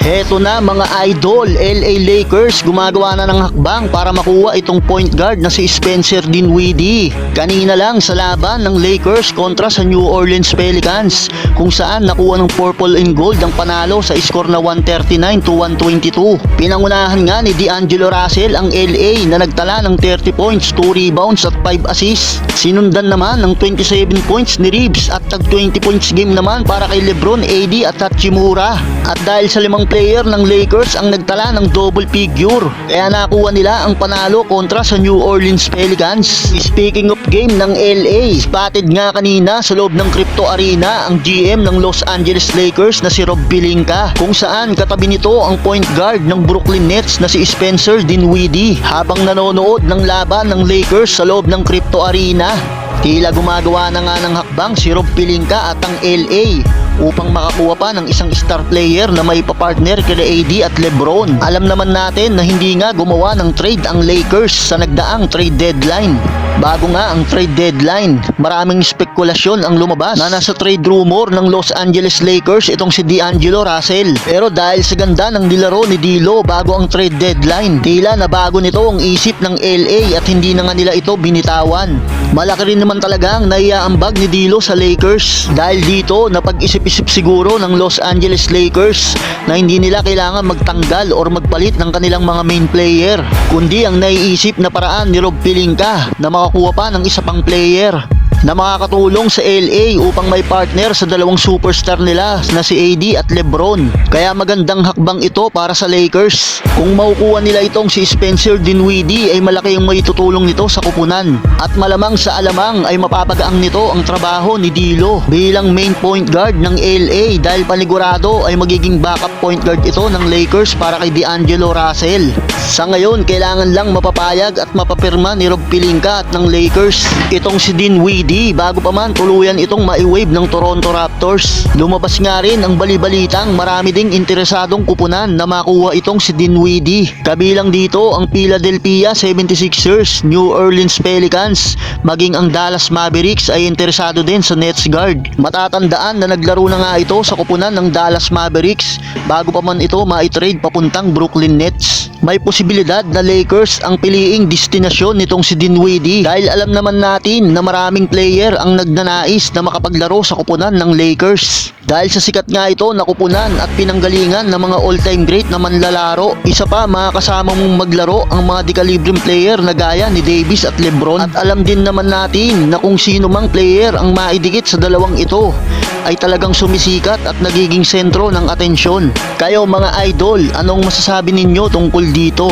Heto na mga idol, LA Lakers gumagawa na ng hakbang para makuha itong point guard na si Spencer Dinwiddie. Kanina lang sa laban ng Lakers kontra sa New Orleans Pelicans kung saan nakuha ng purple and gold ang panalo sa score na 139-122. Pinangunahan nga ni D'Angelo Russell ang LA na nagtala ng 30 points, 2 rebounds at 5 assists. Sinundan naman ng 27 points ni Reeves at tag 20 points game naman para kay LeBron, AD at Hachimura. At dahil sa limang player ng Lakers ang nagtala ng double figure, kaya nakuha nila ang panalo kontra sa New Orleans Pelicans. Speaking of game ng LA, spotted nga kanina sa loob ng Crypto Arena ang GM ng Los Angeles Lakers na si Rob Pelinka, kung saan katabi nito ang point guard ng Brooklyn Nets na si Spencer Dinwiddie habang nanonood ng laban ng Lakers sa loob ng Crypto Arena. Tila gumagawa na nga ng hakbang si Rob Pelinka at ang LA upang makakuha pa ng isang star player na may papartner kina AD at LeBron. Alam naman natin na hindi nga gumawa ng trade ang Lakers sa nagdaang trade deadline. Bago nga ang trade deadline, maraming spekulasyon ang lumabas na nasa trade rumor ng Los Angeles Lakers itong si D'Angelo Russell. Pero dahil sa ganda ng nilaro ni D'Lo bago ang trade deadline, tila nabago nito ang isip ng LA at hindi na nga nila ito binitawan. Malaki rin naman talaga ang naiaambag ni D'Lo sa Lakers dahil dito napag-isip-isip siguro ng Los Angeles Lakers na hindi nila kailangan magtanggal or magpalit ng kanilang mga main player, kundi ang naiisip na paraan ni Rob Pelinka na makakuha pa ng isa pang player na makakatulong sa LA upang may partner sa dalawang superstar nila na si AD at LeBron. Kaya magandang hakbang ito para sa Lakers. Kung makukuha nila itong si Spencer Dinwiddie ay malaki ang maitutulong nito sa kupunan. At malamang sa alamang ay mapapagaang nito ang trabaho ni D'Lo bilang main point guard ng LA dahil panigurado ay magiging backup point guard ito ng Lakers para kay D'Angelo Russell. Sa ngayon, kailangan lang mapapayag at mapapirma ni Rob Pelinka at ng Lakers itong si Dinwiddie bago pa man tuluyan itong maiwave ng Toronto Raptors. Lumabas nga rin ang balibalitang marami ding interesadong kupunan na makuha itong si Dinwiddie. Kabilang dito ang Philadelphia 76ers, New Orleans Pelicans, maging ang Dallas Mavericks ay interesado din sa Nets guard. Matatandaan na naglaro na nga ito sa kupunan ng Dallas Mavericks bago pa man ito maitrade papuntang Brooklyn Nets. May posibilidad na Lakers ang piliing destinasyon nitong si Dinwiddie dahil alam naman natin na maraming player ang nagnanais na makapaglaro sa kupunan ng Lakers. Dahil sa sikat nga ito na kupunan at pinanggalingan ng mga all-time great na manlalaro, isa pa makakasama mong maglaro ang mga dekalibreng player na gaya ni Davis at LeBron. At alam din naman natin na kung sino mang player ang maidikit sa dalawang ito ay talagang sumisikat at nagiging sentro ng atensyon. Kayo mga idol, anong masasabi ninyo tungkol dito?